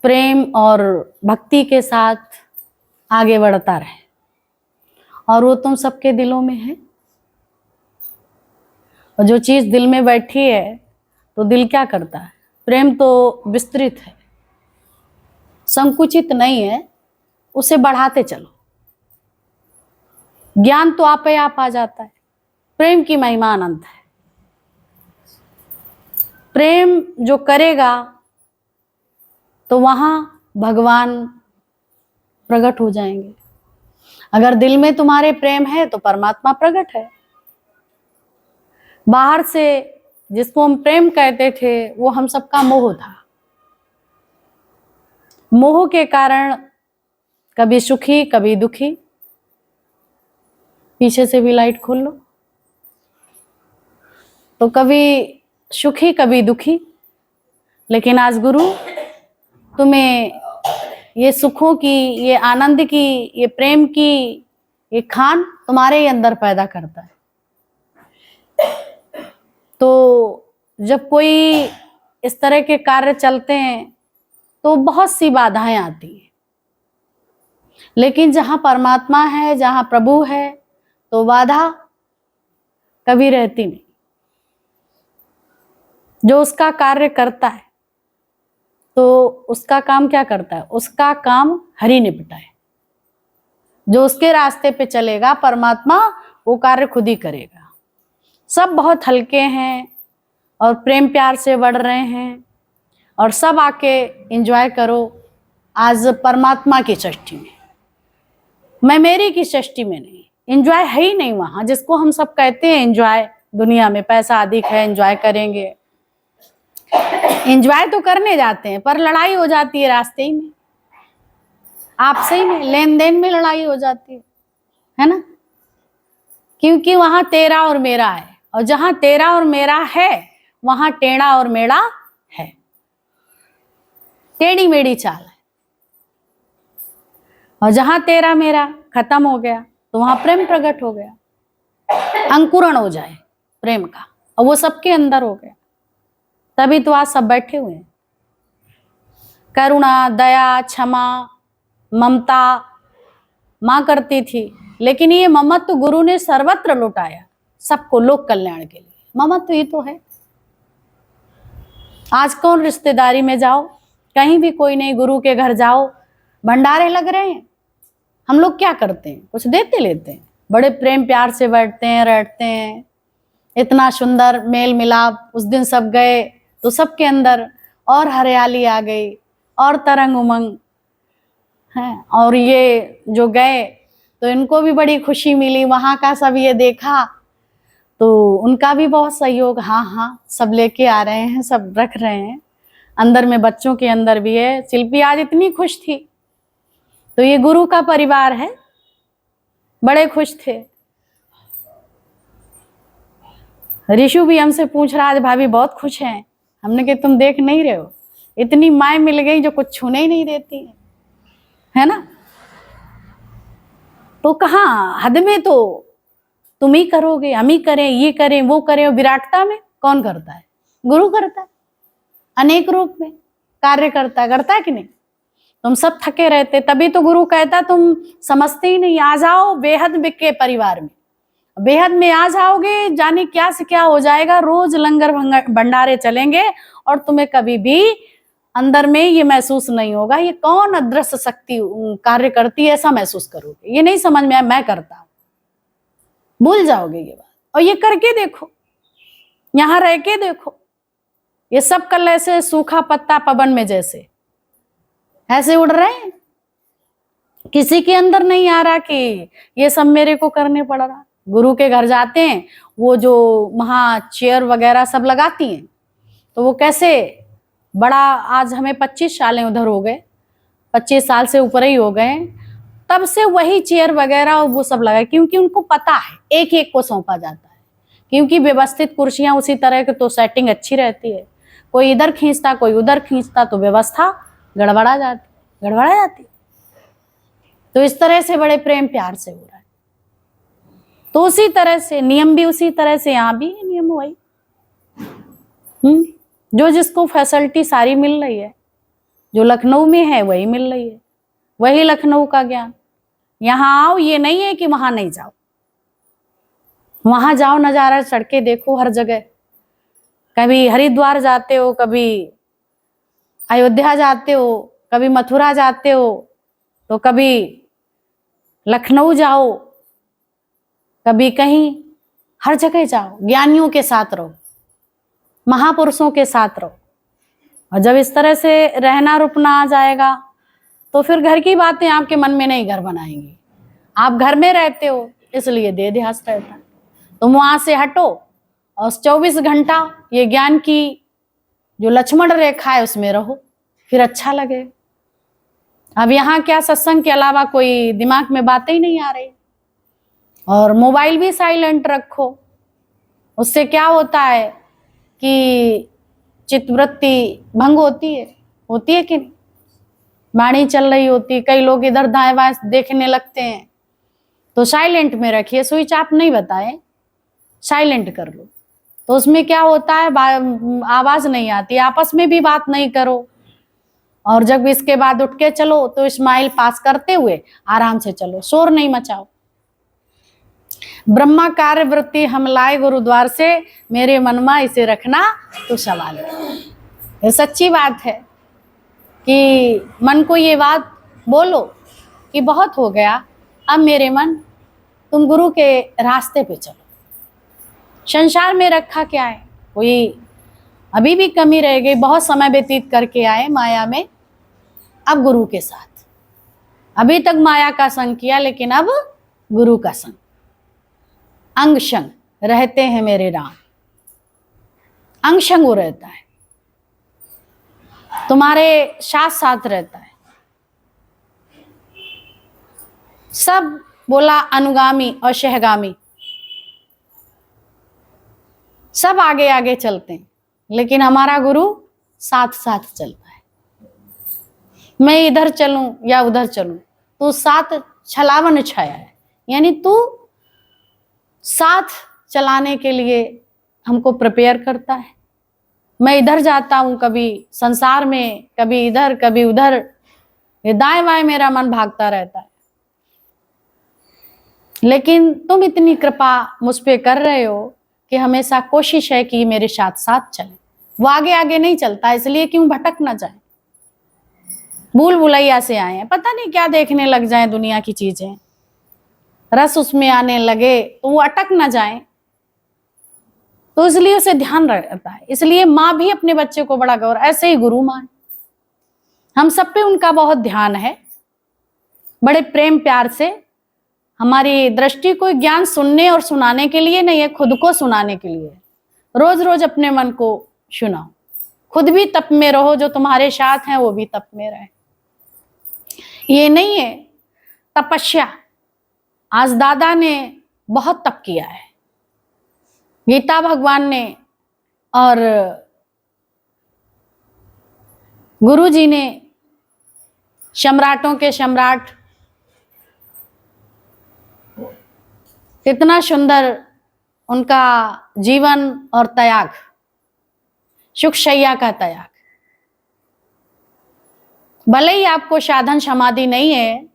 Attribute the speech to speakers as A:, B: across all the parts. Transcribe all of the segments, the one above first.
A: प्रेम और भक्ति के साथ आगे बढ़ता रहे। और वो तुम सबके दिलों में है। और जो चीज दिल में बैठी है तो दिल क्या करता है? प्रेम तो विस्तृत है, संकुचित नहीं है, उसे बढ़ाते चलो। ज्ञान तो आप ही आप आ जाता है। प्रेम की महिमा अनंत है। प्रेम जो करेगा तो वहां भगवान प्रकट हो जाएंगे। अगर दिल में तुम्हारे प्रेम है तो परमात्मा प्रकट है। बाहर से जिसको हम प्रेम कहते थे वो हम सबका मोह था। मोह के कारण कभी सुखी कभी दुखी। पीछे से भी लाइट खोल लो। तो कभी सुखी कभी दुखी। लेकिन आज गुरु तुम्हें ये सुखों की, ये आनंद की, ये प्रेम की, ये खान तुम्हारे ही अंदर पैदा करता है। तो जब कोई इस तरह के कार्य चलते हैं तो बहुत सी बाधाएं आती हैं। लेकिन जहां परमात्मा है, जहां प्रभु है, तो बाधा कभी रहती नहीं। जो उसका कार्य करता है तो उसका काम क्या करता है? उसका काम हरि निपटाए। जो उसके रास्ते पे चलेगा परमात्मा, वो कार्य खुद ही करेगा। सब बहुत हल्के हैं और प्रेम प्यार से बढ़ रहे हैं। और सब आके एंजॉय करो आज परमात्मा की सृष्टि में। मैं मेरी की सृष्टि में नहीं। एंजॉय है ही नहीं वहां। जिसको हम सब कहते हैं एंजॉय, दुनिया में पैसा अधिक है, एंजॉय करेंगे। एंजॉय तो करने जाते हैं पर लड़ाई हो जाती है रास्ते ही में। आपसे ही में, लेन देन में लड़ाई हो जाती है ना। क्योंकि वहां तेरा और मेरा है। और जहां तेरा और मेरा है वहां टेढ़ा और मेढ़ा है। टेढ़ी मेढ़ी चाल है। और जहां तेरा मेरा खत्म हो गया तो वहां प्रेम प्रकट हो गया। अंकुरण हो जाए प्रेम का, और वो सबके अंदर हो गया। तभी तो आज सब बैठे हुए हैं। करुणा, दया, क्षमा, ममता मां करती थी। लेकिन ये ममत्व गुरु ने सर्वत्र लुटाया, सबको लोक कल्याण के लिए। ममत्व ही तो है। आज कौन रिश्तेदारी में जाओ, कहीं भी कोई नहीं, गुरु के घर जाओ, भंडारे लग रहे हैं। हम लोग क्या करते हैं? कुछ देते लेते हैं। बड़े प्रेम प्यार से बैठते हैं, बैठते हैं। इतना सुंदर मेल मिलाप। उस दिन सब गए तो सबके अंदर और हरियाली आ गई और तरंग उमंग है। और ये जो गए तो इनको भी बड़ी खुशी मिली। वहां का सब ये देखा तो उनका भी बहुत सहयोग। हाँ हाँ, सब लेके आ रहे हैं, सब रख रहे हैं। अंदर में बच्चों के अंदर भी है। शिल्पी आज इतनी खुश थी। तो ये गुरु का परिवार है, बड़े खुश थे। ऋषु भी हमसे पूछ रहा है, भाभी बहुत खुश हैं। हमने कहा तुम देख नहीं रहे हो, इतनी माएँ मिल गई जो कुछ छूने ही नहीं देती है ना। तो कहाँ हद में तो तुम ही करोगे, हम ही करें, ये करें, वो करें। विराटता में कौन करता है? गुरु करता है। अनेक रूप में कार्य करता है कि नहीं? तुम सब थके रहते, तभी तो गुरु कहता तुम समझते ही नहीं। आ जाओ बेहद के परिवार में। बेहद में आ जाओगे, जाने क्या से क्या हो जाएगा। रोज लंगर भंडारे चलेंगे और तुम्हें कभी भी अंदर में ये महसूस नहीं होगा ये कौन अदृश्य शक्ति कार्य करती है, ऐसा महसूस करोगे। ये नहीं समझ में आया मैं करता हूं, भूल जाओगे ये बात। और ये करके देखो, यहां रह के देखो। ये सब कल ऐसे सूखा पत्ता पवन में जैसे ऐसे उड़ रहे हैं। किसी के अंदर नहीं आ रहा कि ये सब मेरे को करने पड़ रहा। गुरु के घर जाते हैं, वो जो वहां चेयर वगैरह सब लगाती हैं, तो वो कैसे बड़ा। आज हमें 25 सालें उधर हो गए, 25 साल से ऊपर ही हो गए। तब से वही चेयर वगैरह वो सब लगा, क्योंकि उनको पता है एक एक को सौंपा जाता है। क्योंकि व्यवस्थित कुर्सियां उसी तरह की तो सेटिंग अच्छी रहती है। कोई इधर खींचता कोई उधर खींचता तो व्यवस्था गड़बड़ा जाती। तो इस तरह से बड़े प्रेम प्यार से हो रहा है। तो उसी तरह से नियम भी उसी तरह से यहाँ भी नियम वही। जो जिसको फैसिलिटी सारी मिल रही है जो लखनऊ में है वही मिल रही है, वही लखनऊ का ज्ञान। यहाँ आओ, ये नहीं है कि वहां नहीं जाओ, वहां जाओ, नजारा, सड़कें देखो हर जगह। कभी हरिद्वार जाते हो, कभी अयोध्या जाते हो, कभी मथुरा जाते हो, तो कभी लखनऊ जाओ, कभी कहीं, हर जगह जाओ, ज्ञानियों के साथ रहो, महापुरुषों के साथ रहो। और जब इस तरह से रहना रुकना आ जाएगा तो फिर घर की बातें आपके मन में नहीं घर बनाएंगी। आप घर में रहते हो इसलिए देह ध्यास रहता है। तुम वहां से हटो और 24 घंटा ये ज्ञान की जो लक्ष्मण रेखा है उसमें रहो, फिर अच्छा लगे। अब यहाँ क्या, सत्संग के अलावा कोई दिमाग में बातें ही नहीं आ रही। और मोबाइल भी साइलेंट रखो, उससे क्या होता है कि चित्तवृत्ति भंग होती है कि नहीं? वाणी चल रही होती, कई लोग इधर दाएं बाएं देखने लगते हैं, तो साइलेंट में रखिए। स्विच आप नहीं बताए, साइलेंट कर लो, तो उसमें क्या होता है, आवाज नहीं आती, आपस में भी बात नहीं करो। और जब इसके बाद उठ के चलो तो स्माइल पास करते हुए आराम से चलो, शोर नहीं मचाओ। ब्रह्मा कार्य वृत्ति हम लाए गुरुद्वार से, मेरे मनमा इसे रखना तो सवाल है। ये सच्ची बात है कि मन को ये बात बोलो कि बहुत हो गया, अब मेरे मन तुम गुरु के रास्ते पे चलो। संसार में रखा क्या है, कोई अभी भी कमी रह गई, बहुत समय व्यतीत करके आए माया में, अब गुरु के साथ। अभी तक माया का संग किया, लेकिन अब गुरु का संग। अंग संग रहते हैं मेरे राम, अंग संग वो रहता है, तुम्हारे साथ साथ रहता है। सब बोला अनुगामी और सहगामी, सब आगे आगे चलते हैं, लेकिन हमारा गुरु साथ साथ चलता है। मैं इधर चलूं या उधर चलूं, तू साथ छलावन छाया है, यानी तू साथ चलाने के लिए हमको प्रिपेयर करता है। मैं इधर जाता हूं, कभी संसार में, कभी इधर कभी उधर, ये दाएं बाएं मेरा मन भागता रहता है, लेकिन तुम इतनी कृपा मुझ पे कर रहे हो कि हमेशा कोशिश है कि मेरे साथ साथ चले। वो आगे आगे नहीं चलता, इसलिए क्यों भटक ना जाए। भूल भुलैया से आए हैं, पता नहीं क्या देखने लग जाए दुनिया की चीजें, रस उसमें आने लगे तो वो अटक ना जाए, तो इसलिए उसे ध्यान रहता है। इसलिए माँ भी अपने बच्चे को बड़ा गौर, ऐसे ही गुरु माँ है, हम सब पे उनका बहुत ध्यान है, बड़े प्रेम प्यार से। हमारी दृष्टि कोई ज्ञान सुनने और सुनाने के लिए नहीं है, खुद को सुनाने के लिए। रोज रोज अपने मन को सुनाओ, खुद भी तप में रहो, जो तुम्हारे साथ हैं वो भी तप में रहे। ये नहीं है तपस्या, आज दादा ने बहुत तप किया है, गीता भगवान ने और गुरु जी ने, सम्राटों के सम्राट, कितना सुंदर उनका जीवन और त्याग, सुख शैया का त्याग। भले ही आपको साधन समाधि नहीं है,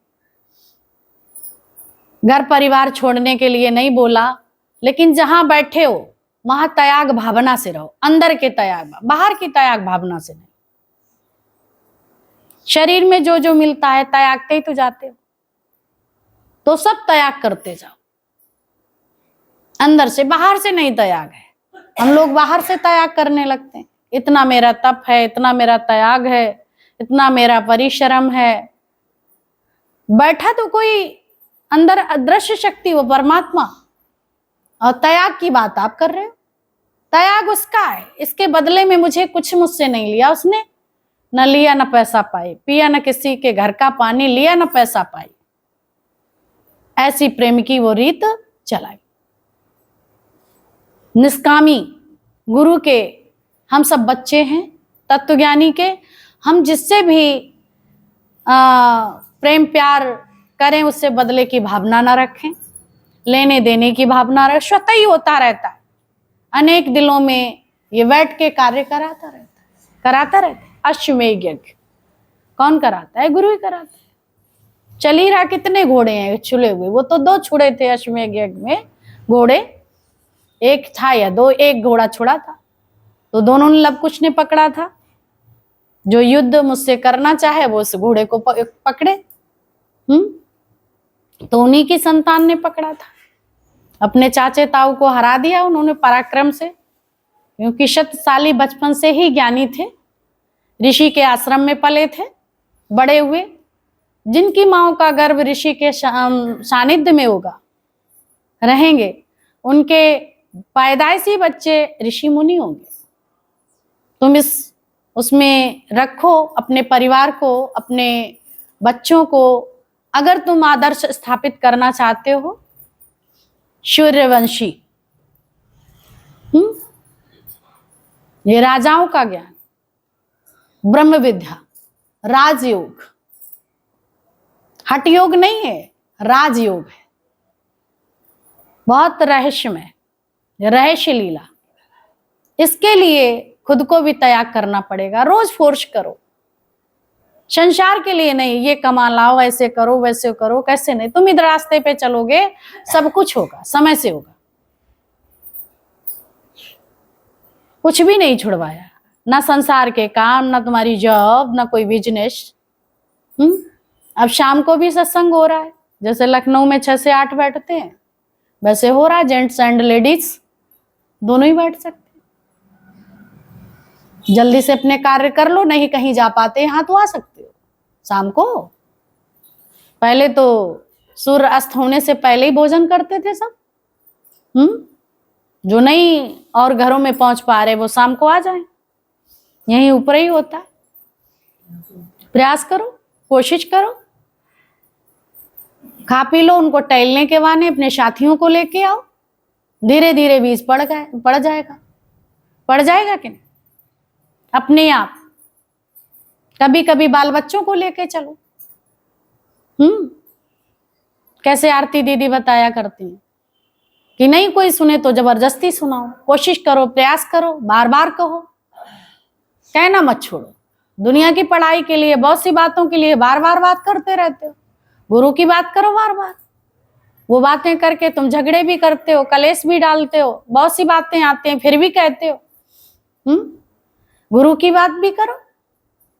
A: घर परिवार छोड़ने के लिए नहीं बोला, लेकिन जहां बैठे हो वहां त्याग भावना से रहो, अंदर के त्याग, बाहर की त्याग भावना से नहीं। शरीर में जो जो मिलता है त्यागते ही तो जाते हो, तो सब त्याग करते जाओ, अंदर से, बाहर से नहीं त्याग है। हम लोग बाहर से त्याग करने लगते हैं, इतना मेरा तप है, इतना मेरा त्याग है, इतना मेरा परिश्रम है। बैठा तो कोई अंदर अदृश्य शक्ति, वो परमात्मा, और त्याग की बात आप कर रहे हो। त्याग उसका है, इसके बदले में मुझे कुछ मुझसे नहीं लिया उसने, न लिया न पैसा पाई, पिया न किसी के घर का पानी, लिया न पैसा पाई, ऐसी प्रेम की वो रीत चलाई। निष्कामी गुरु के हम सब बच्चे हैं, तत्वज्ञानी के। हम जिससे भी प्रेम प्यार करें उससे बदले की भावना ना रखें, लेने देने की भावना रखें, स्वतः ही होता रहता है। अनेक दिलों में ये बैठ के कार्य कराता रहता है। अश्वमेध यज्ञ कौन कराता है? गुरु ही कराता है। चल ही रहा, कितने घोड़े हैं छुले हुए? वो तो 2 छुड़े थे अश्वमेध यज्ञ में घोड़े, एक था या 2, एक घोड़ा छुड़ा था, तो दोनों ने लब कुछ ने पकड़ा था। जो युद्ध मुझसे करना चाहे वो उस घोड़े को पकड़े। तो उन्हीं की संतान ने पकड़ा था। अपने चाचे ताऊ को हरा दिया उन्होंने पराक्रम से, क्योंकि शतशाली बचपन से ही ज्ञानी थे, ऋषि के आश्रम में पले थे, बड़े हुए। जिनकी माओ का गर्भ ऋषि के सानिध्य में होगा, रहेंगे, उनके पैदाइशी बच्चे ऋषि मुनि होंगे। तुम उसमें रखो अपने परिवार को, अपने बच्चों को। अगर तुम आदर्श स्थापित करना चाहते हो, सूर्यवंशी, ये राजाओं का ज्ञान, ब्रह्म विद्या, राजयोग, हठ योग नहीं है, राजयोग है। बहुत रहस्यमय, रहस्य लीला। इसके लिए खुद को भी त्याग करना पड़ेगा। रोज फोर्स करो, संसार के लिए नहीं, ये कमा लाओ, ऐसे करो वैसे करो, कैसे नहीं। तुम इधर रास्ते पे चलोगे, सब कुछ होगा, समय से होगा। कुछ भी नहीं छुड़वाया, ना संसार के काम, ना तुम्हारी जॉब, ना कोई बिजनेस। अब शाम को भी सत्संग हो रहा है, जैसे लखनऊ में 6 से 8 बैठते हैं, वैसे हो रहा है। जेंट्स एंड लेडीज दोनों ही बैठ सकते। जल्दी से अपने कार्य कर लो, नहीं कहीं जा पाते यहाँ तो आ सकते हो शाम को। पहले तो सूर्य अस्त होने से पहले ही भोजन करते थे सब। जो नहीं और घरों में पहुंच पा रहे वो शाम को आ जाएं, यहीं ऊपर ही होता है। प्रयास करो, कोशिश करो, खा पी लो, उनको टहलने के बहाने अपने साथियों को लेके आओ। धीरे धीरे बीज पड़ जाएगा कि नहीं? अपने आप। कभी कभी बाल बच्चों को लेके चलो। कैसे आरती दीदी बताया करती हैं कि नहीं कोई सुने तो जबरदस्ती सुनाओ। कोशिश करो, प्रयास करो, बार बार कहो, कहना मत छोड़ो। दुनिया की पढ़ाई के लिए, बहुत सी बातों के लिए बार बार बात करते रहते हो। गुरु की बात करो बार बार। वो बातें करके तुम झगड़े भी करते हो, कलेश भी डालते हो, बहुत सी बातें आते हैं फिर भी कहते हो। गुरु की बात भी करो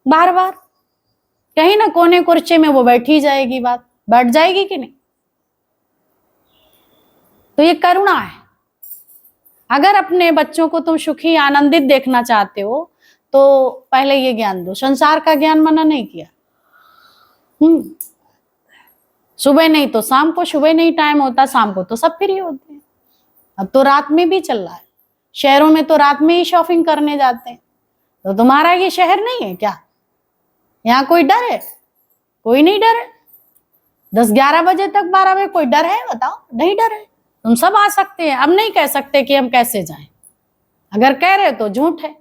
A: बार बार। कहीं ना कोने कुर्चे में वो बैठी जाएगी, बात बैठ जाएगी कि नहीं? तो ये करुणा है। अगर अपने बच्चों को तुम सुखी आनंदित देखना चाहते हो तो पहले ये ज्ञान दो। संसार का ज्ञान मना नहीं किया। सुबह नहीं तो शाम को, सुबह नहीं टाइम होता, शाम को तो सब फ्री होते हैं। अब तो रात में भी चल रहा है, शहरों में तो रात में ही शॉपिंग करने जाते हैं। तो तुम्हारा ये शहर नहीं है क्या? यहाँ कोई डर है? कोई नहीं डर है। 10-11 बजे तक, 12 बजे कोई डर है? बताओ, नहीं डर है। तुम सब आ सकते हैं। अब नहीं कह सकते कि हम कैसे जाएं। अगर कह रहे तो झूठ है।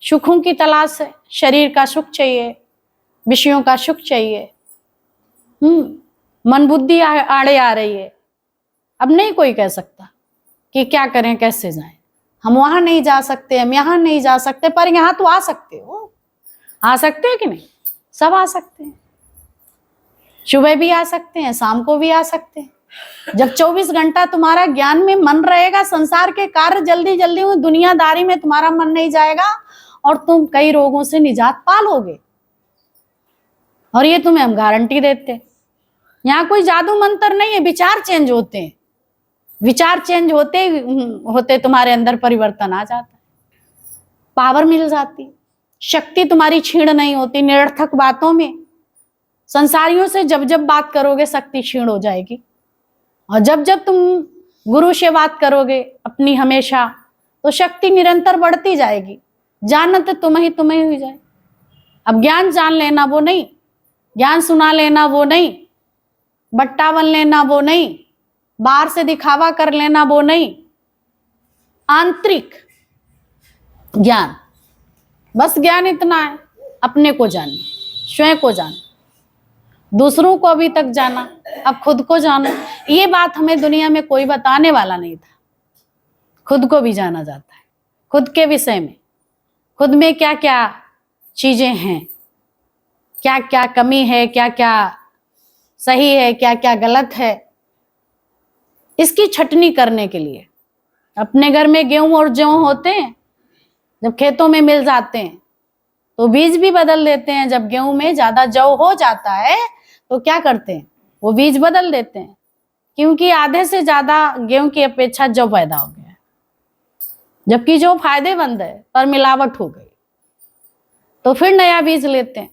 A: सुखों की तलाश है, शरीर का सुख चाहिए, विषयों का सुख चाहिए। मन बुद्धि आड़े आ रही है। अब नहीं कोई कह सकता कि क्या करें, कैसे जाएं। हम वहां नहीं जा सकते, हम यहाँ नहीं जा सकते, पर यहाँ तो आ सकते हो। आ सकते हैं कि नहीं? सब आ सकते हैं। सुबह भी आ सकते हैं, शाम को भी आ सकते हैं। जब 24 घंटा तुम्हारा ज्ञान में मन रहेगा, संसार के कार्य जल्दी जल्दी हुए, दुनियादारी में तुम्हारा मन नहीं जाएगा और तुम कई रोगों से निजात पा लोगे। और ये तुम्हें हम गारंटी देते हैं। यहाँ कोई जादू मंत्र नहीं है। विचार चेंज होते हैं। विचार चेंज होते होते तुम्हारे अंदर परिवर्तन आ जाता है, पावर मिल जाती है, शक्ति तुम्हारी छीण नहीं होती निरर्थक बातों में। संसारियों से जब जब बात करोगे शक्ति क्षीण हो जाएगी, और जब जब तुम गुरु से बात करोगे अपनी हमेशा, तो शक्ति निरंतर बढ़ती जाएगी। जानत तुम्हें ही जाए। अब ज्ञान जान लेना वो नहीं, ज्ञान सुना लेना वो नहीं, बट्टा बन लेना वो नहीं, बाहर से दिखावा कर लेना वो नहीं। आंतरिक ज्ञान, बस ज्ञान इतना है, अपने को जानो, स्वयं को जानो, दूसरों को अभी तक जाना, अब खुद को जानो। ये बात हमें दुनिया में कोई बताने वाला नहीं था। खुद को भी जाना जाता है, खुद के विषय में, खुद में क्या क्या चीजें हैं, क्या क्या कमी है, क्या क्या सही है, क्या क्या गलत है, इसकी छटनी करने के लिए अपने घर में गेहूं और जौ होते हैं, जब खेतों में मिल जाते हैं तो बीज भी बदल देते हैं। जब गेहूं में ज्यादा जौ हो जाता है तो क्या करते हैं, वो बीज बदल देते हैं, क्योंकि आधे से ज्यादा गेहूं की अपेक्षा जौ पैदा हो गया है, जबकि जो फायदेमंद है पर मिलावट हो गई, तो फिर नया बीज लेते हैं।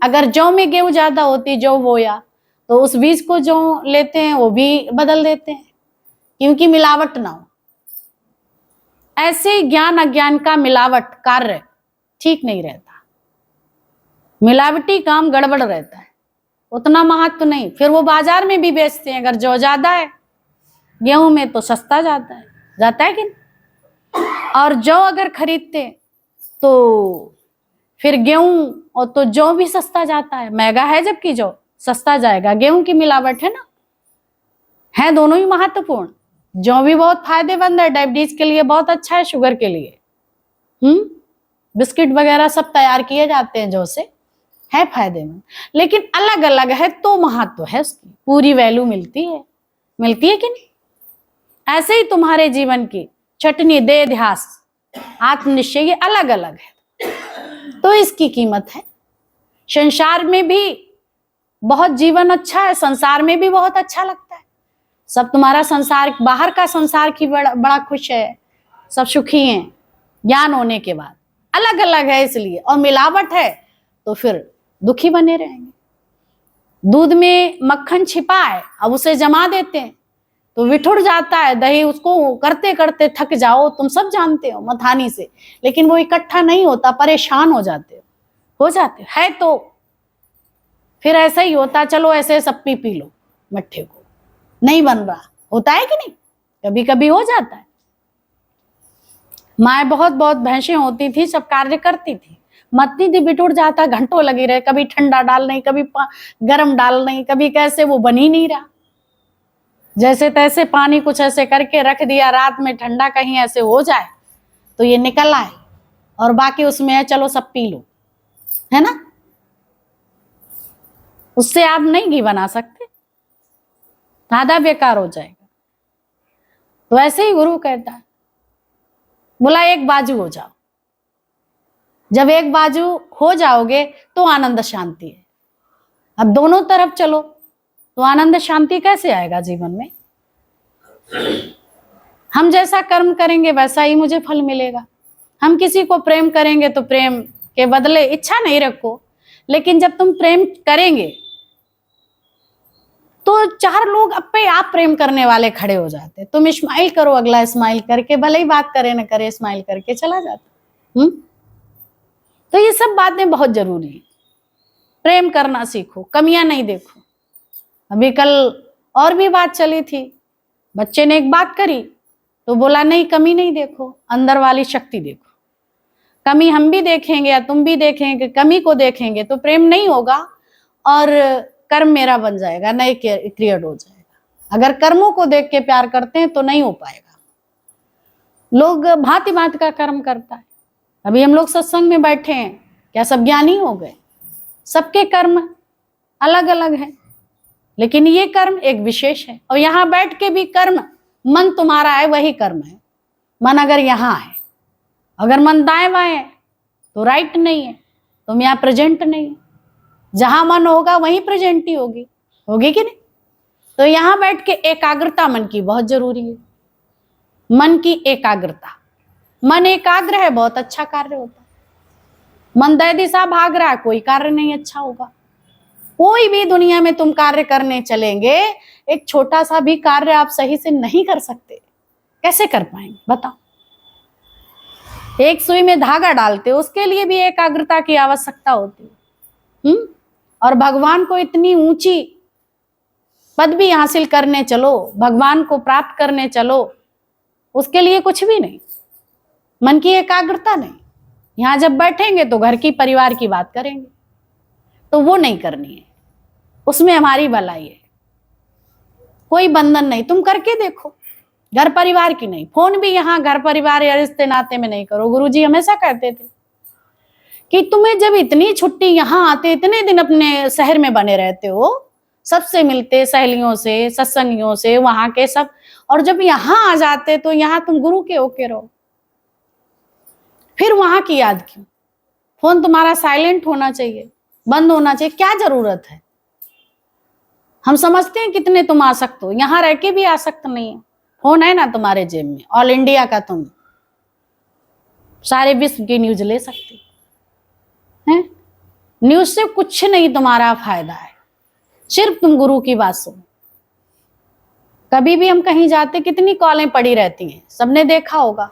A: अगर जौ में गेहूं ज्यादा होती, जौ बोया, तो उस बीज को जो लेते हैं वो भी बदल देते हैं, क्योंकि मिलावट ना हो। ऐसे ज्ञान अज्ञान का मिलावट कार्य ठीक नहीं रहता, मिलावटी काम गड़बड़ रहता है, उतना महत्व नहीं। फिर वो बाजार में भी बेचते हैं, अगर जौ ज्यादा है गेहूं में तो सस्ता जाता है कि नहीं? और जौ अगर खरीदते तो फिर गेहूं और तो जौ भी सस्ता जाता है, महंगा है जबकि जौ सस्ता जाएगा। गेहूं की मिलावट है ना, है दोनों ही महत्वपूर्ण। जौ भी बहुत फायदेमंद है, डायबिटीज के लिए बहुत अच्छा है, शुगर के लिए बिस्किट वगैरह सब तैयार किए जाते हैं जौ से, है फायदेमंद। लेकिन अलग अलग है तो महत्व है उसकी, पूरी वैल्यू मिलती है कि नहीं? ऐसे ही तुम्हारे जीवन की छटनी, देह ध्यास, आत्मनिश्चय, ये अलग अलग है तो इसकी कीमत है। संसार में भी बहुत जीवन अच्छा है, संसार में भी बहुत अच्छा लगता है, सब तुम्हारा संसार, बाहर का संसार की बड़ा खुश है, सब सुखी हैं ज्ञान होने के बाद। अलग अलग है इसलिए, और मिलावट है तो फिर दुखी बने रहेंगे। दूध में मक्खन छिपा है, अब उसे जमा देते हैं तो विठुर जाता है दही, उसको करते करते थक जाओ, तुम सब जानते हो मथानी से, लेकिन वो इकट्ठा नहीं होता, परेशान हो जाते है तो फिर ऐसा ही होता, चलो ऐसे सप्पी पी लो मट्ठे को, नहीं बन रहा, होता है कि नहीं? कभी कभी हो जाता है। माए बहुत बहुत भैंसें होती थी, सब कार्य करती थी, मत्ती थी, बिटुड़ जाता, घंटों लगी रहे, कभी ठंडा डाल नहीं, कभी गरम डाल नहीं, कभी कैसे, वो बन ही नहीं रहा। जैसे तैसे पानी कुछ ऐसे करके रख दिया, रात में ठंडा कहीं ऐसे हो जाए तो ये निकल आए, और बाकी उसमें है चलो सब पी लो, है ना? उससे आप नहीं घी बना सकते, आधा बेकार हो जाएगा। तो ऐसे ही गुरु कहता है, बोला एक बाजू हो जाओ। जब एक बाजू हो जाओगे तो आनंद शांति है। अब दोनों तरफ चलो तो आनंद शांति कैसे आएगा जीवन में? हम जैसा कर्म करेंगे वैसा ही मुझे फल मिलेगा। हम किसी को प्रेम करेंगे तो प्रेम के बदले इच्छा नहीं रखो, लेकिन जब तुम प्रेम करेंगे तो चार लोग अपने आप प्रेम करने वाले खड़े हो जाते। तुम स्माइल करो, अगला स्माइल करके, भले ही बात करे न करे, स्माइल करके चला जाता। तो ये सब बातें बहुत जरूरी है। प्रेम करना सीखो, कमियां नहीं देखो। अभी कल और भी बात चली थी, बच्चे ने एक बात करी तो बोला नहीं, कमी नहीं देखो, अंदर वाली शक्ति देखो। कमी हम भी देखेंगे या तुम भी देखेंगे, कमी को देखेंगे तो प्रेम नहीं होगा और कर्म मेरा बन जाएगा, नए क्रिएट हो जाएगा। अगर कर्मों को देख के प्यार करते हैं तो नहीं हो पाएगा। लोग भांति भांति का कर्म करता है। अभी हम लोग सत्संग में बैठे हैं, क्या सब ज्ञानी हो गए? सबके कर्म अलग अलग है, लेकिन ये कर्म एक विशेष है। और यहाँ बैठ के भी कर्म, मन तुम्हारा है वही कर्म है। मन अगर यहाँ है, अगर मन दाएं बाएं है तो राइट नहीं है, तुम यहाँ प्रेजेंट नहीं है। जहां मन होगा वहीं प्रेजेंट ही होगी कि नहीं? तो यहाँ बैठ के एकाग्रता मन की बहुत जरूरी है। मन की एकाग्रता, मन एकाग्र है बहुत अच्छा कार्य होता है। मन दय दिशा भाग रहा है, कोई कार्य नहीं अच्छा होगा। कोई भी दुनिया में तुम कार्य करने चलेंगे, एक छोटा सा भी कार्य आप सही से नहीं कर सकते। कैसे कर पाएंगे बताओ? एक सुई में धागा डालते हो, उसके लिए भी एकाग्रता की आवश्यकता होती है। और भगवान को इतनी ऊंची पदवी हासिल करने चलो, भगवान को प्राप्त करने चलो, उसके लिए कुछ भी नहीं, मन की एकाग्रता नहीं। यहां जब बैठेंगे तो घर की परिवार की बात करेंगे, तो वो नहीं करनी है, उसमें हमारी भलाई है। कोई बंधन नहीं, तुम करके देखो, घर परिवार की नहीं। फोन भी यहाँ घर परिवार या रिश्ते नाते में नहीं करो। गुरुजी हमेशा कहते थे कि तुम्हें जब इतनी छुट्टी, यहाँ आते इतने दिन अपने शहर में बने रहते हो, सबसे मिलते, सहेलियों से, सत्संगियों से, वहां के सब, और जब यहाँ आ जाते तो यहाँ तुम गुरु के होके रहो, फिर वहां की याद क्यों? फोन तुम्हारा साइलेंट होना चाहिए, बंद होना चाहिए, क्या जरूरत है? हम समझते हैं कितने तुम आसक्त हो, यहाँ रह के भी आसक्त नहीं है। फोन है ना तुम्हारे जेब में, ऑल इंडिया का, तुम सारे विश्व की न्यूज ले सकते हैं। न्यूज से कुछ नहीं तुम्हारा फायदा है, सिर्फ तुम गुरु की बात सुनो। कभी भी हम कहीं जाते कितनी कॉलें पड़ी रहती हैं, सबने देखा होगा,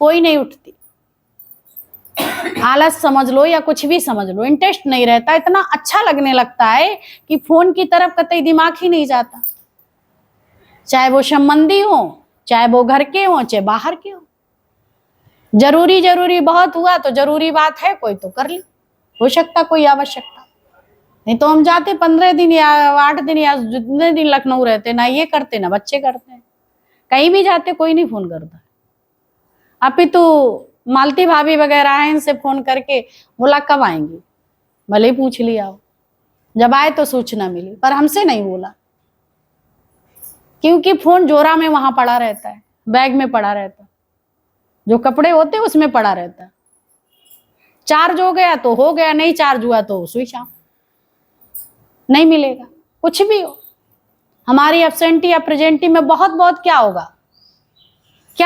A: कोई नहीं उठती। आलस समझ लो या कुछ भी समझ लो, इंटरेस्ट नहीं रहता, इतना अच्छा लगने लगता है कि फोन की तरफ कतई दिमाग ही नहीं जाता, चाहे वो संबंधी हो, चाहे वो घर के हो, चाहे बाहर के हो। जरूरी बहुत हुआ तो जरूरी बात है कोई तो कर ली, हो सकता कोई आवश्यकता, नहीं तो हम जाते 15 दिन या 8 दिन या जितने दिन लखनऊ रहते, ना ये करते ना बच्चे करते हैं, कहीं भी जाते कोई नहीं फोन करता। अभी तो मालती भाभी वगैरह हैं, इनसे फोन करके बोला कब आएंगी, भले पूछ लिया हो, जब आए तो सूचना मिली, पर हमसे नहीं बोला, क्योंकि फोन जोरा में वहां पड़ा रहता है, बैग में पड़ा रहता, जो कपड़े होते हैं उसमें पड़ा रहता। चार्ज हो गया तो हो गया, नहीं चार्ज हुआ तो स्विच ऑफ, नहीं मिलेगा। कुछ भी हो, हमारी एब्सेंटी या प्रेजेंटी में बहुत क्या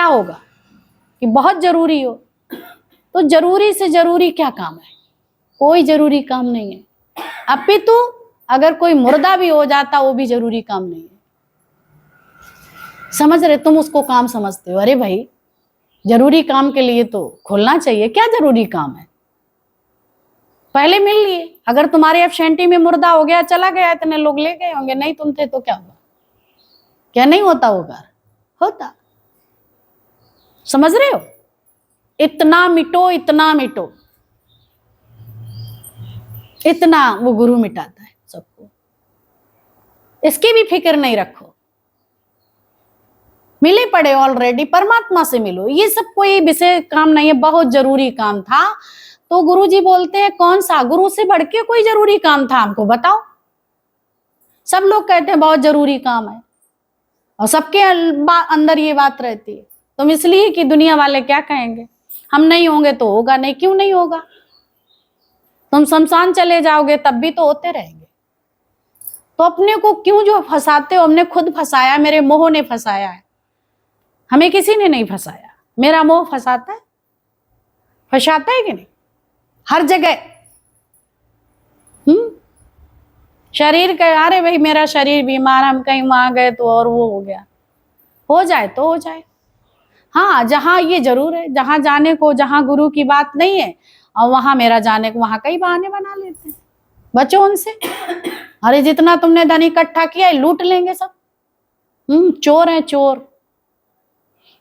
A: होगा कि बहुत जरूरी हो, तो जरूरी से जरूरी क्या काम है? कोई जरूरी काम नहीं है। अपितु अगर कोई मुर्दा भी हो जाता वो भी जरूरी काम नहीं है। समझ रहे? तुम उसको काम समझते हो, अरे भाई जरूरी काम के लिए तो खोलना चाहिए, क्या जरूरी काम है? पहले मिल लिए, अगर तुम्हारे एब्सेंटी में मुर्दा हो गया, चला गया, इतने लोग ले गए होंगे, नहीं तुम थे तो क्या हुआ? क्या नहीं होता वो घर? होता। समझ रहे हो? इतना मिटो, इतना मिटो, इतना वो गुरु मिटाता है सबको, इसकी भी फिक्र नहीं रखो। मिले पड़े ऑलरेडी, परमात्मा से मिलो, ये सब कोई विषय काम नहीं है, बहुत जरूरी काम था। तो गुरुजी बोलते हैं कौन सा? गुरु से बढ़ के कोई जरूरी काम था हमको बताओ। सब लोग कहते हैं बहुत जरूरी काम है, और सबके अंदर ये बात रहती है, तुम इसलिए कि दुनिया वाले क्या कहेंगे, हम नहीं होंगे तो होगा नहीं, क्यों नहीं होगा? तुम शमशान चले जाओगे तब भी तो होते रहेंगे। तो अपने को क्यों जो फंसाते हो? हमने खुद फंसाया, मेरे मोह ने फंसाया है, हमें किसी ने नहीं फंसाया। मेरा मोह फंसाता है कि नहीं? हर जगह शरीर का, अरे भाई मेरा शरीर बीमार, हम कहीं वहां गए तो और वो हो गया, हो जाए तो हो जाए। हाँ, जहां ये जरूर है, जहां जाने को, जहां गुरु की बात नहीं है, और वहां मेरा जाने को, वहां कई बहाने बना लेते हैं। बचो उनसे। अरे जितना तुमने धन इकट्ठा किया है लूट लेंगे सब। चोर हैं चोर,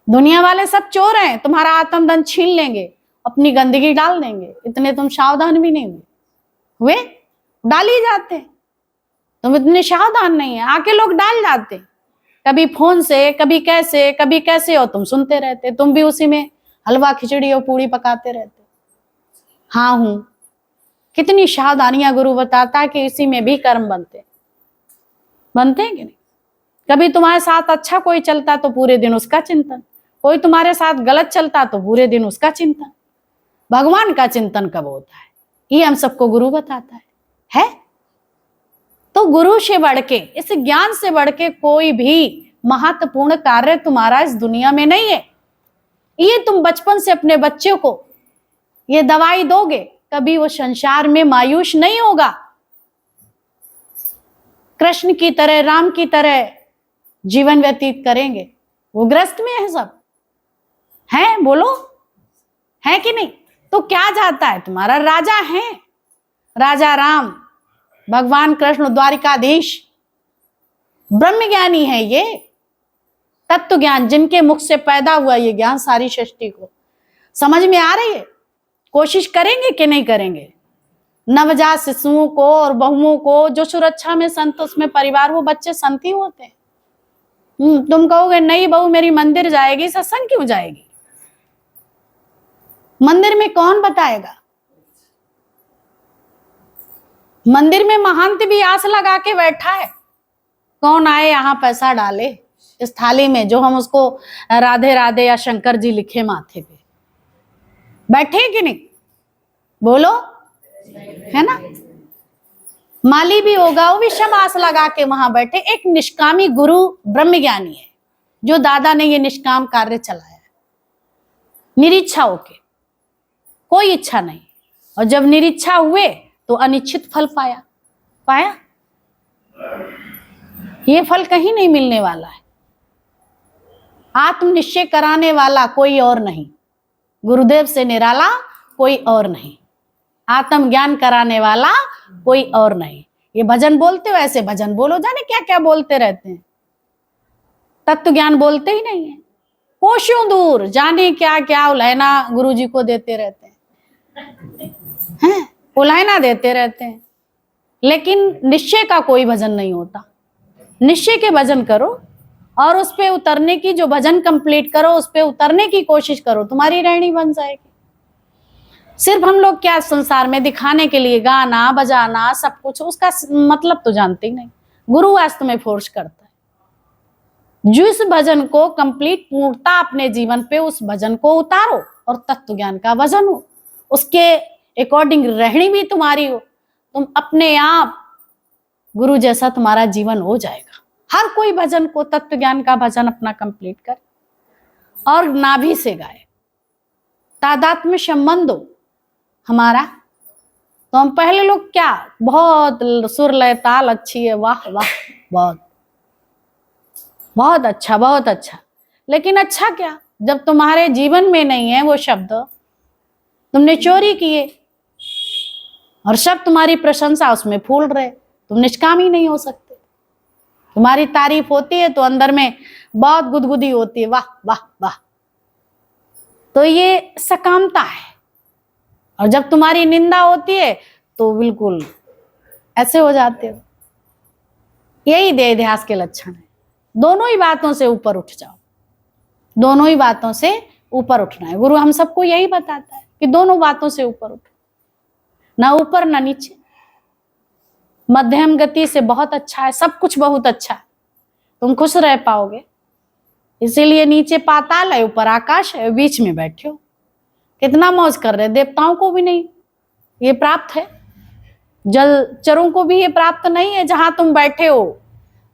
A: दुनिया वाले सब चोर हैं, तुम्हारा आत्म धन छीन लेंगे, अपनी गंदगी डाल देंगे, इतने तुम सावधान भी नहीं हुए, डाल ही जाते। तुम इतने सावधान नहीं है, आके लोग डाल जाते, कभी फोन से, कभी कैसे, और तुम सुनते रहते, तुम भी उसी में हलवा खिचड़ी और पूड़ी पकाते रहते। हाँ हूं, कितनी सावधानियां गुरु बताता है कि इसी में भी कर्म बनते हैं कि नहीं? कभी तुम्हारे साथ अच्छा कोई चलता तो पूरे दिन उसका चिंतन, कोई तुम्हारे साथ गलत चलता तो पूरे दिन उसका चिंतन। भगवान का चिंतन कब होता है, ये हम सबको गुरु बताता है? तो गुरु से बढ़ के, इस ज्ञान से बढ़ के कोई भी महत्वपूर्ण कार्य तुम्हारा इस दुनिया में नहीं है। ये तुम बचपन से अपने बच्चे को ये दवाई दोगे, कभी वो संसार में मायूस नहीं होगा। कृष्ण की तरह, राम की तरह जीवन व्यतीत करेंगे। वो ग्रस्त में है सब, है? बोलो, है कि नहीं? तो क्या चाहता है? तुम्हारा राजा है, राजा राम, भगवान कृष्ण द्वारिकाधीश, ब्रह्म ज्ञानी है। ये तत्व ज्ञान जिनके मुख से पैदा हुआ, ये ज्ञान सारी सृष्टि को समझ में आ रही है। कोशिश करेंगे कि नहीं करेंगे? नवजात शिशुओं को और बहुओं को जो सुरक्षा में संत, उसमें परिवार, वो बच्चे संत ही होते हैं। तुम कहोगे नहीं बहू मेरी मंदिर जाएगी, सत्संग क्यों जाएगी? मंदिर में कौन बताएगा? मंदिर में महंत भी आस लगा के बैठा है, कौन आए यहाँ पैसा डाले इस थाली में, जो हम उसको राधे राधे या शंकर जी लिखे माथे पे। बैठे कि नहीं, बोलो, है ना। माली भी होगा, वो भी सब आस लगा के वहां बैठे। एक निष्कामी गुरु ब्रह्मज्ञानी है, जो दादा ने ये निष्काम कार्य चलाया है, निरीच्छा होके, कोई इच्छा नहीं। और जब निरीच्छा हुए तो अनिश्चित फल पाया। ये फल कहीं नहीं मिलने वाला है। आत्म निश्चय कराने वाला कोई और नहीं, गुरुदेव से निराला कोई और नहीं, आत्म ज्ञान कराने वाला कोई और नहीं। ये भजन बोलते हो, ऐसे भजन बोलो, जाने क्या क्या बोलते रहते हैं, तत्व ज्ञान बोलते ही नहीं है। कोशों दूर जाने क्या क्या उलाहना गुरुजी को देते रहते हैं, उलाहना देते रहते हैं, लेकिन निश्चय का कोई भजन नहीं होता। निश्चय के भजन करो और उस पे उतरने की, जो भजन कंप्लीट करो उस पे उतरने की कोशिश करो, तुम्हारी रहनी बन जाएगी। सिर्फ हम लोग क्या संसार में दिखाने के लिए गाना बजाना सब कुछ, उसका मतलब तो जानते ही नहीं। गुरु वास्तव में फोर्स करता है, जिस भजन को कंप्लीट पूर्णता अपने जीवन पे, उस भजन को उतारो और तत्व ज्ञान का भजन हो, उसके अकॉर्डिंग रहनी भी तुम्हारी हो, तुम अपने आप गुरु जैसा तुम्हारा जीवन हो जाएगा। हर कोई भजन को, तत्व ज्ञान का भजन अपना कंप्लीट करे और नाभि से गाए, तादात्म्य संबंध हो हमारा। तो हम पहले लोग क्या, बहुत सुर लय ताल अच्छी है, वाह वाह, बहुत बहुत अच्छा, बहुत अच्छा। लेकिन अच्छा क्या, जब तुम्हारे जीवन में नहीं है वो शब्द, तुमने चोरी किए और सब तुम्हारी प्रशंसा उसमें फूल रहे, तुम निष्काम ही नहीं हो सकते। तुम्हारी तारीफ होती है तो अंदर में बहुत गुदगुदी होती है, वाह वाह वाह। तो ये सकामता है। और जब तुम्हारी निंदा होती है तो बिल्कुल ऐसे हो जाते हो। यही देह ध्यास के लक्षण है। दोनों ही बातों से ऊपर उठ जाओ, दोनों ही बातों से ऊपर उठना है। गुरु हम सबको यही बताता है कि दोनों बातों से ऊपर उठो, ना ऊपर ना नीचे, मध्यम गति से बहुत अच्छा है, सब कुछ बहुत अच्छा है, तुम खुश रह पाओगे। इसीलिए नीचे पाताल है, ऊपर आकाश है, बीच में बैठे हो, कितना मौज कर रहे। देवताओं को भी नहीं ये प्राप्त है, जलचरों को भी ये प्राप्त नहीं है जहां तुम बैठे हो।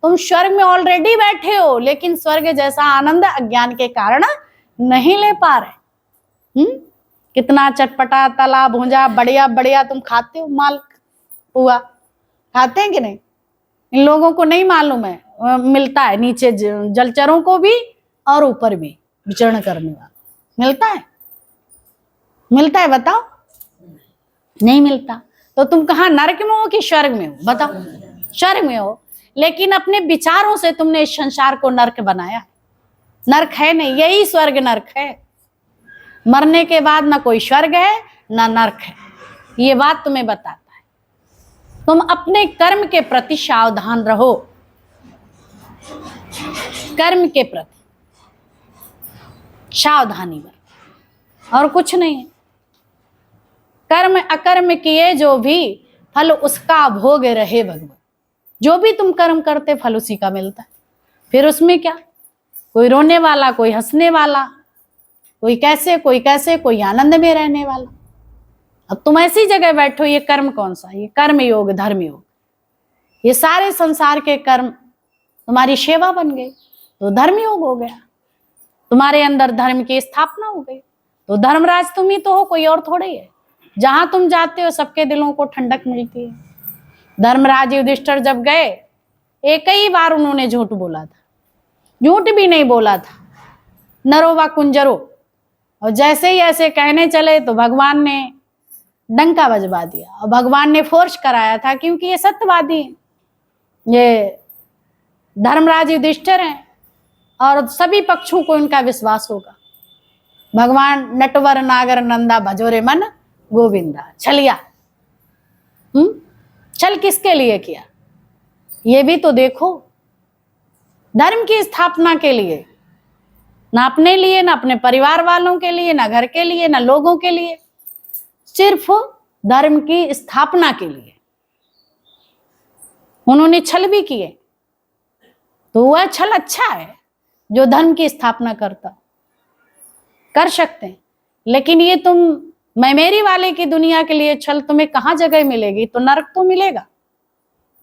A: तुम स्वर्ग में ऑलरेडी बैठे हो, लेकिन स्वर्ग जैसा आनंद अज्ञान के कारण नहीं ले पा रहे। कितना चटपटा तला भूंजा बढ़िया बढ़िया तुम खाते हो, माल पुआ खाते हैं कि नहीं? इन लोगों को नहीं मालूम है, मिलता है नीचे जलचरों को भी और ऊपर भी विचरण करने वाला मिलता है, बताओ? नहीं मिलता। तो तुम कहाँ, नरक में हो कि स्वर्ग में हो? बताओ। स्वर्ग में हो, लेकिन अपने विचारों से तुमने इस संसार को नरक बनाया। नरक है नहीं, यही स्वर्ग नरक है। मरने के बाद ना कोई स्वर्ग है ना नरक है, ये बात तुम्हें बताता है। तुम अपने कर्म के प्रति सावधान रहो, कर्म के प्रति सावधानी बरतो, और कुछ नहीं है। कर्म अकर्म किए जो भी, फल उसका भोग रहे भगवान। जो भी तुम कर्म करते फल उसी का मिलता है। फिर उसमें क्या, कोई रोने वाला, कोई हंसने वाला, कोई कैसे कोई कैसे, कोई आनंद में रहने वाला। अब तुम ऐसी जगह बैठो, ये कर्म कौन सा? ये कर्म योग, धर्म योग, ये सारे संसार के कर्म तुम्हारी सेवा बन गई तो धर्म योग हो गया। तुम्हारे अंदर धर्म की स्थापना हो गई तो धर्मराज तुम ही तो हो, कोई और थोड़े है। जहां तुम जाते हो सबके दिलों को ठंडक मिलती है। धर्मराज युधिष्ठिर जब गए, एक ही बार उन्होंने झूठ बोला था, झूठ भी नहीं बोला था, नरो व कुंजरो। और जैसे ही ऐसे कहने चले तो भगवान ने डंका बजवा दिया, और भगवान ने फोर्स कराया था, क्योंकि ये सत्यवादी हैं, ये धर्मराज युधिष्ठिर हैं और सभी पक्षों को इनका विश्वास होगा। भगवान नटवर नागर नंदा भजोरे मन गोविंदा, छलिया। छल किसके लिए किया, ये भी तो देखो। धर्म की स्थापना के लिए, ना अपने लिए, ना अपने परिवार वालों के लिए, ना घर के लिए, ना लोगों के लिए, सिर्फ धर्म की स्थापना के लिए। उन्होंने छल भी किए, तो वह छल अच्छा है जो धर्म की स्थापना करता, कर सकते हैं। लेकिन ये तुम मैं मेरी वाले की दुनिया के लिए छल, तुम्हें कहाँ जगह मिलेगी? तो नरक तो मिलेगा,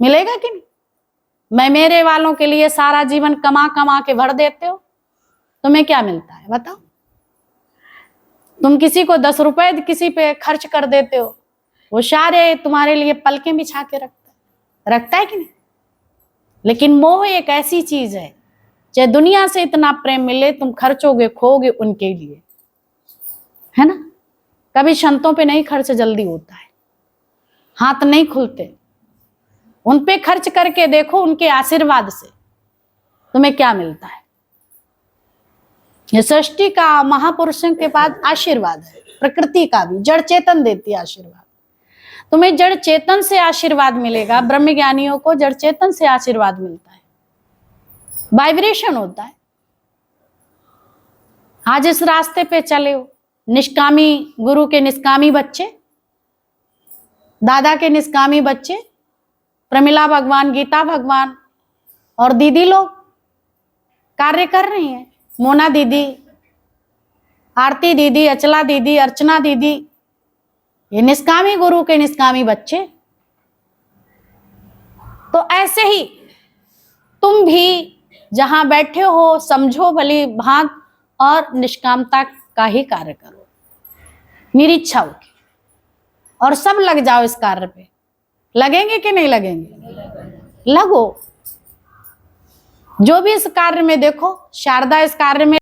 A: मिलेगा कि नहीं? मैं मेरे वालों के लिए सारा जीवन कमा कमा के भर देते हो, तुम्हें क्या मिलता है बताओ? तुम किसी को 10 रुपए किसी पे खर्च कर देते हो, वो सारे तुम्हारे लिए पलकें बिछा के रखता है कि नहीं? लेकिन मोह एक ऐसी चीज है, चाहे दुनिया से इतना प्रेम मिले, तुम खर्चोगे खोगे उनके लिए, है ना? कभी संतों पे नहीं खर्च जल्दी होता है, हाथ नहीं खुलते। उन पे खर्च करके देखो, उनके आशीर्वाद से तुम्हें क्या मिलता है। ये सृष्टि का महापुरुषों के पास आशीर्वाद है, प्रकृति का भी, जड़ चेतन देती है आशीर्वाद। तुम्हें जड़ चेतन से आशीर्वाद मिलेगा, ब्रह्म ज्ञानियों को जड़ चेतन से आशीर्वाद मिलता है, वाइब्रेशन होता है। आज इस रास्ते पे चले हो, निष्कामी गुरु के निष्कामी बच्चे, दादा के निष्कामी बच्चे, प्रमिला भगवान, गीता भगवान और दीदी लोग कार्य कर रही हैं। मोना दीदी, आरती दीदी, अचला दीदी, अर्चना दीदी, ये निष्कामी गुरु के निष्कामी बच्चे। तो ऐसे ही तुम भी जहां बैठे हो समझो भली भांत और निष्कामता का ही कार्य करो, निरीक्षा होगी, और सब लग जाओ इस कार्य पे। लगेंगे कि नहीं लगेंगे? लगो। जो भी इस कार्य में देखो, शारदा इस कार्य में